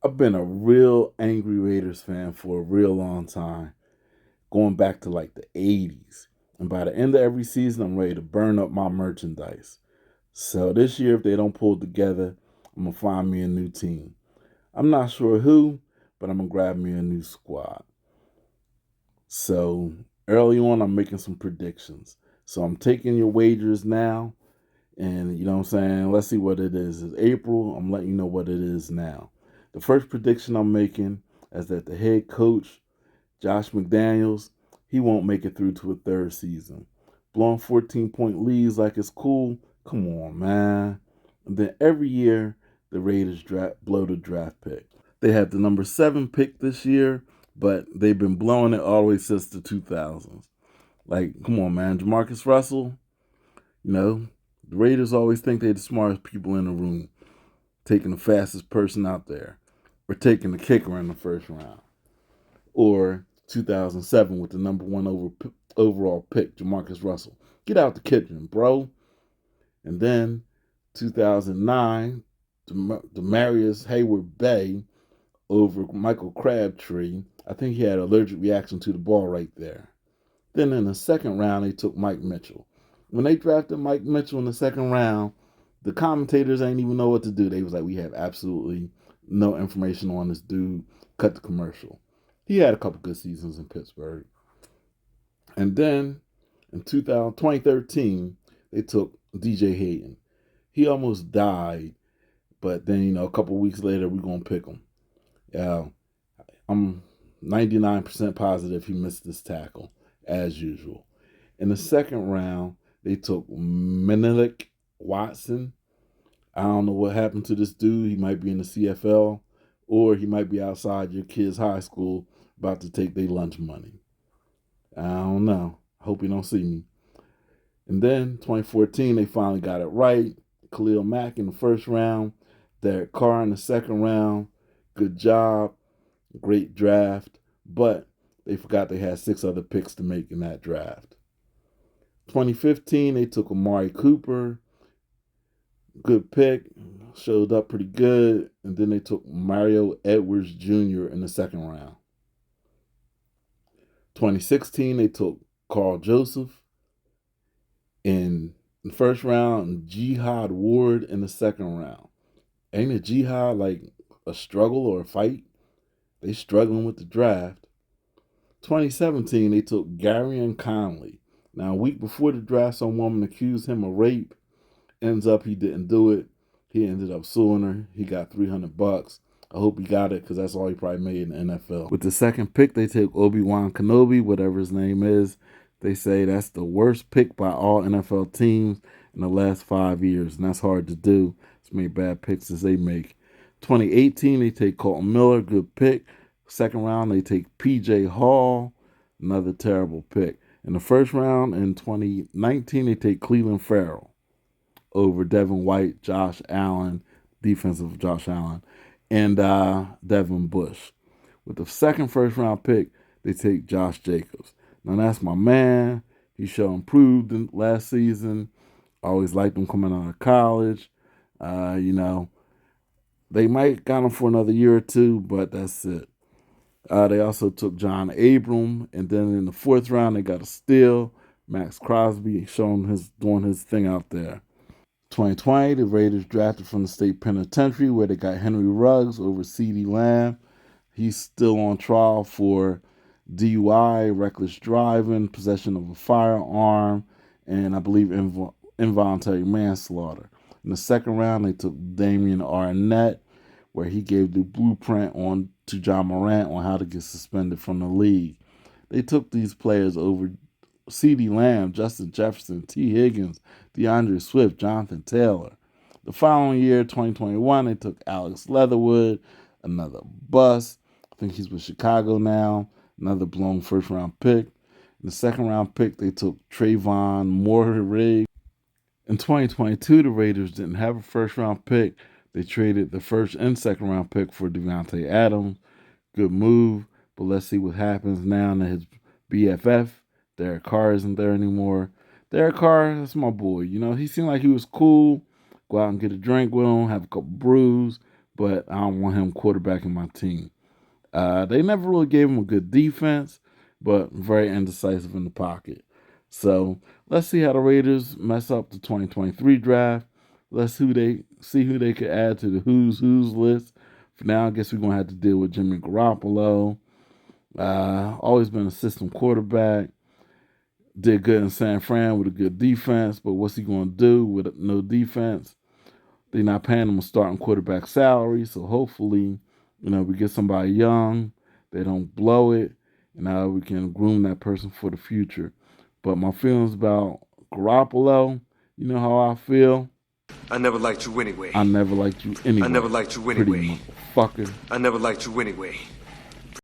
I've been a real angry Raiders fan for a real long time, going back to like the 80s. And by the end of every season, I'm ready to burn up my merchandise. So this year, if they don't pull together, I'm going to find me a new team. I'm not sure who, but I'm going to grab me a new squad. So early on, I'm making some predictions. So I'm taking your wagers now. And you know what I'm saying? Let's see what it is. It's April. I'm letting you know what it is now. The first prediction I'm making is that the head coach, Josh McDaniels, he won't make it through to a third season. Blowing 14-point leads like it's cool. Come on, man. And then every year, the Raiders blow the draft pick. They had the number 7 pick this year, but they've been blowing it all the way since the 2000s. Like, come on, man. Jamarcus Russell, you know, the Raiders always think they're the smartest people in the room, taking the fastest person out there, or taking the kicker in the first round, or 2007 with the number one overall pick, Jamarcus Russell. Get out the kitchen, bro. And then 2009, Demarius Hayward Bay over Michael Crabtree. I think he had an allergic reaction to the ball right there. Then in the second round, they took Mike Mitchell. When they drafted Mike Mitchell in the second round, the commentators ain't even know what to do. They was like, we have absolutely no information on this dude. Cut the commercial. He had a couple good seasons in Pittsburgh. And then in 2013, they took DJ Hayden. He almost died, but then, a couple weeks later, we're going to pick him. Yeah, I'm 99% positive he missed this tackle, as usual. In the second round, they took Menelik Watson. I don't know what happened to this dude. He might be in the CFL, or he might be outside your kid's high school about to take their lunch money. I don't know. I hope you don't see me. And then 2014, they finally got it right. Khalil Mack in the first round, Derek Carr in the second round. Good job. Great draft. But they forgot they had 6 other picks to make in that draft. 2015, they took Amari Cooper. Good pick. Showed up pretty good. And then they took Mario Edwards Jr. in the second round. 2016, they took Carl Joseph in the first round and Jihad Ward in the second round. Ain't a Jihad like a struggle or a fight? They struggling with the draft. 2017, they took Garion Conley. Now, a week before the draft, some woman accused him of rape. Ends up he didn't do it. He ended up suing her. He got $300. I hope he got it because that's all he probably made in the NFL. With the second pick, they take Obi-Wan Kenobi, whatever his name is. They say that's the worst pick by all NFL teams in the last 5 years, and that's hard to do. As many bad picks as they make. 2018, they take Colton Miller, good pick. Second round, they take P.J. Hall, another terrible pick. In the first round, in 2019, they take Cleveland Farrell over Devin White, Josh Allen, defensive Josh Allen, and Devin Bush. With the second first round pick, they take Josh Jacobs. Now that's my man. He showed improved last season. Always liked him coming out of college. You know, they might got him for another year or two, but that's it. They also took John Abram, and then in the fourth round they got a steal. Max Crosby doing his thing out there. 2020, the Raiders drafted from the state penitentiary where they got Henry Ruggs over CeeDee Lamb. He's still on trial for DUI, reckless driving, possession of a firearm, and I believe involuntary manslaughter. In the second round, they took Damian Arnett, where he gave the blueprint on to John Morant on how to get suspended from the league. They took these players over CeeDee Lamb, Justin Jefferson, T. Higgins, DeAndre Swift, Jonathan Taylor. The following year, 2021, they took Alex Leatherwood, another bust. I think he's with Chicago now, another blown first round pick. In the second round pick, they took Trayvon Moore-Riggs. In 2022, the Raiders didn't have a first round pick. They traded the first and second round pick for DaVante Adams. Good move, but let's see what happens now that his BFF, Derek Carr, isn't there anymore. Derek Carr, that's my boy. He seemed like he was cool. Go out and get a drink with him, have a couple brews, but I don't want him quarterbacking my team. They never really gave him a good defense, but very indecisive in the pocket. So let's see how the Raiders mess up the 2023 draft. Let's see who they could add to the who's list. For now, I guess we're gonna have to deal with Jimmy Garappolo. Always been a system quarterback. Did good in San Fran with a good defense, but what's he going to do with no defense? They're not paying him a starting quarterback salary, so hopefully, we get somebody young. They don't blow it, and we can groom that person for the future. But my feelings about Garappolo, you know how I feel. I never liked you anyway. I never liked you anyway. I never liked you anyway. Pretty motherfucker. I never liked you anyway.